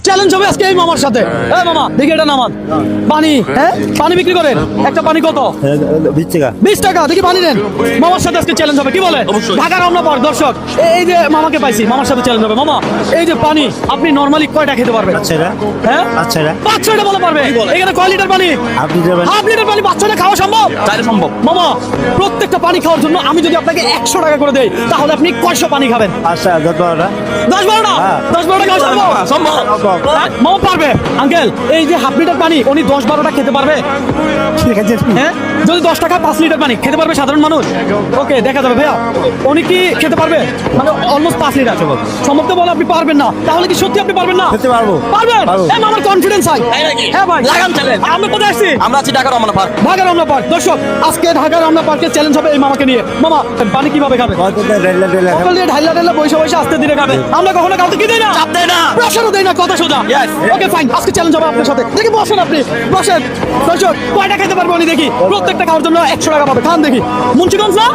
Challenge হবে আজকে এই মামার সাথে। এই মামা দেখি এটা নামান পানি। হ্যাঁ পানি বিক্রি করেন, একটা পানি কত? 20 টাকা। 20 টাকা। দেখি পানি নেন, মামার সাথে আজকে চ্যালেঞ্জ হবে, কি বলে? ঢাকা রমনা পার্ক। দর্শক এই যে মামাকে পাইছি, মামার সাথে চ্যালেঞ্জ হবে। মামা এই যে পানি আপনি নরমালি কয়টা খেতে পারবেন? আচ্ছা হ্যাঁ আচ্ছা 5-6টা বলে পারবে। এখানে কয় লিটার পানি? আপনি যাবেন হাফ লিটার পানি 5-6টা খাওয়া সম্ভব? তাইলে সম্ভব। মামা প্রত্যেকটা পানি খাওয়ার জন্য আমি যদি আপনাকে 100 টাকা করে দেই, তাহলে আপনি কয়শো পানি খাবেন? আচ্ছা 10-12টা। 10-12টা? হ্যাঁ। 10-12টা খাওয়া সম্ভব? সম্ভব। হ্যাঁ, মামা পারবে। আঙ্কেল এই যে হাফ লিটার পানি উনি 10-12টা খেতে পারবে? ঠিক আছে হ্যাঁ যদি 10 টাকা 5 লিটার পানি খেতে পারবে সাধারণ মানুষ? ওকে দেখা যাবে ভাইয়া, উনি কি খেতে পারবে? মানে অলমোস্ট 5 লিটার সম্ভব তো বলে আপনি পারবেন না, তাহলে কি সত্যি আপনি পারবেন না? খেতে পারবো। পারবেন? পারবো। হ্যাঁ আমার কনফিডেন্স হয়। তাই নাকি? হ্যাঁ ভাই লাগান challenge। আমরা কোথায় আসছি? আমরা আছি ঢাকা রমনা পার্ক। ঢাকা রমনা পার্ক। দর্শক আজকে ঢাকা রমনা পার্কে চ্যালেঞ্জ হবে এই মামাকে নিয়ে। মামা পানি কিভাবে খাবে? কতটা ঢেলা ঢেলা সকল দিয়ে ঢাইলা ঢাইলা বসে বসে আস্তে ধীরে খাবে। আমরা কখনো কাউকে কি দেই না, চাপ দেয় না। প্রেশারও দেই না, কথা সোজা। Yes. ওকে ফাইন, আজকে চ্যালেঞ্জ হবে আপনার সাথে। দেখি বসেন, আপনি বসেন। দর্শক কয়টা খেতে পারবো উনি দেখি? প্রত্যেকটা খাওয়ার জন্য 100 টাকা পাবে। খান দেখি। মুন্সিগঞ্জ না?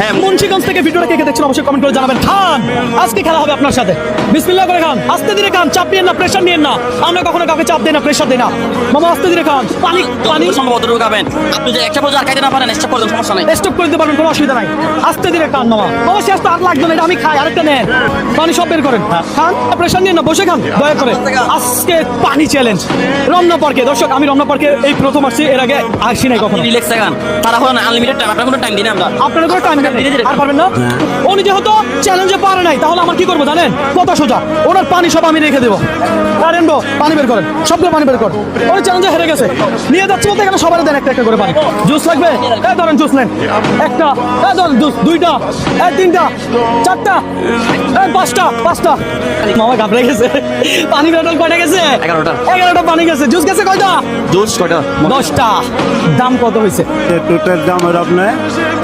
হ্যাঁ। মুন্সিগঞ্জ থেকে ভিডিওটা কে কে দেখছেন অবশ্যই কমেন্ট করে জানাবেন। খান, আজকে খেলা হবে আপনার সাথে। বিসমিল্লাহ করে খান, আস্তে ধীরে খান, চাপ নিয়েন না, প্রেশার নিয়েন না। আমরা কখনো কাউকে চাপ দেই না, প্রেশার দেই না। মামা আস্তে ধীরে খান। পানি পানি সম্ভব অতটুকু খাবেন। আপনি যে একটা পর্যন্ত আর খাইতে না পারেন, স্টপ করে দেন, সমস্যা নাই। স্টপ করে দিতে পারবেন, কোনো অসুবিধা নাই। আস্তে ধীরে খান মামা। মামা শেষ তো আর লাগবে না, এটা আমি খাই। আরেকটা নেন, পানি সব বের করেন। খান, প্রেশার নিন না, বসে খান দয়া করে। আজকে পানি চ্যালেঞ্জ রমনা পার্কে। দর্শক আমি রমনা পার্কে এই প্রথম আসছি, এর আগে আসি নাই কখনো। রিল্যাক্স থাকান, তারা হলো না আনলিমিটেড টাইম, আপনার কোনো টাইম দিন আমরা। আপনারা কোনো টাইম নেই, আর পারবেন না? উনি যেহেতু চ্যালেঞ্জে পারে নাই, তাহলে আমার কি করবো জানেন? কথা সোজা, ওনার পানি সব আমি রেখে দেবো। কারেন ব্রো পানি বের করেন, সবগুলো পানি বের করেন। উনি চ্যালেঞ্জে হেরে গেছে, নিয়ে যাচ্ছে বলতে এখানে সবাই দেন একটা একটা করে পানি। জুস লাগবে? এই ধরেন জুস নেন একটা, এই ধরেন জুস দুইটা, এই তিনটা, চারটা, এই পাঁচটা। মামা ঘাবড়ে গেছে। পানি বটল কয়টা গেছে? 11টা। 11টা পানি গেছে। জুস গেছে কয়টা? জুস কয়টা? 10টা। দাম কত হয়েছে? টোটাল দাম হলো আপনার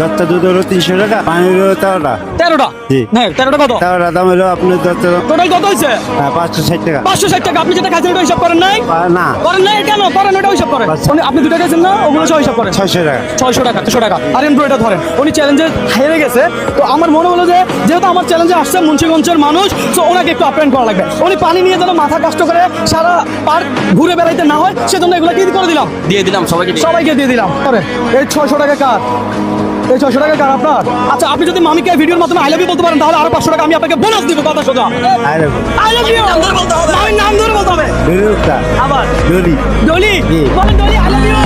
10টা দুধ হলো 300 টাকা, পানি হলো 13টা। 13টা। জি। হ্যাঁ 13টা কত? 13টা দাম হলো আপনার 10টা টোটাল কত হয়েছে? 560 টাকা। 560 টাকা। আপনি যেটা খাইছেন ওটা হিসাব করেন নাই? না করেন নাই কেন? করেন, ওটা হিসাব করেন। আচ্ছা। আপনি দুটো খাইছেন না, ওগুলো সব হিসাব করেন। 600 টাকা। 600 টাকা 300 টাকা। আর এমপ্রো এটা ধরেন, উনি চ্যালেঞ্জে হেরে গেছে। তো আমার মনে হলো যে যেহেতু আমার চ্যালেঞ্জে আসছে মুন্সিগঞ্জের মানুষ, তো ওনাকে একটু আপ্যায়ন করা লাগবে। উনি পানি নিয়ে যেন মাথা কষ্ট করে সারা পার্ক ঘুরে বেড়াইতে না হয়, সেজন্য এগুলো কি করে দিলাম, দিয়ে দিলাম সবাইকে। সবাইকে দিয়ে দিলাম। করে এই 600 টাকা কার? এই 600 টাকা কার আপনার? আচ্ছা আপনি যদি মামিকে ভিডিওর মাধ্যমে আই লাভ ইউ বলতে পারেন, তাহলে আরো 500 টাকা আমি আপনাকে বোনাস দিব। কথা সোজা, আরে আই লাভ ইউ। নাম ধরে বলতে হবে। মামির নাম ধরে বলতে হবে। ডলিটা আবার ডলি। ডলি জি। বলেন, ডলি আই লাভ ইউ।